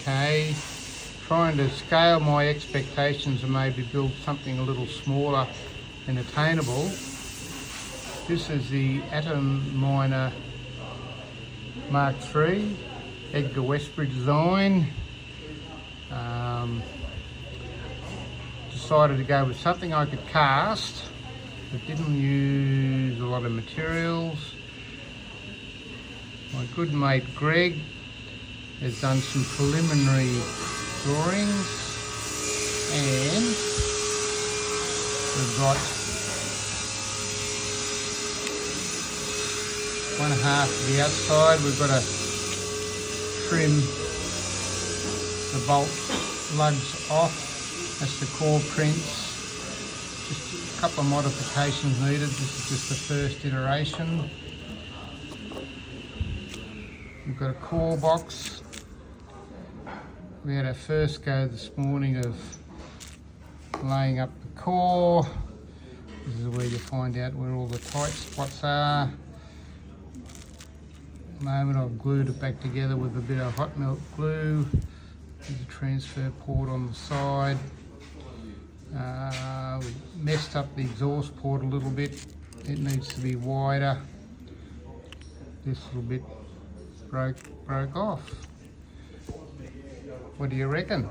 okay. Trying to scale my expectations and maybe build something a little smaller and attainable. This is the Minor Mk111 Edgar Westbury design. Decided to go with something I could cast that didn't use a lot of materials. My good mate Greg has done some preliminary drawings, and we've got one half of the outside. We've got to trim the bolt lugs off. That's the core prints. Just a couple of modifications needed. This is just the first iteration. We've got a core box. We had our first go this morning of laying up the core. This is where you find out where all the tight spots are. At the moment I've glued it back together with a bit of hot melt glue. There's a transfer port on the side. We messed up the exhaust port a little bit. It needs to be wider. This little bit broke off. What do you reckon?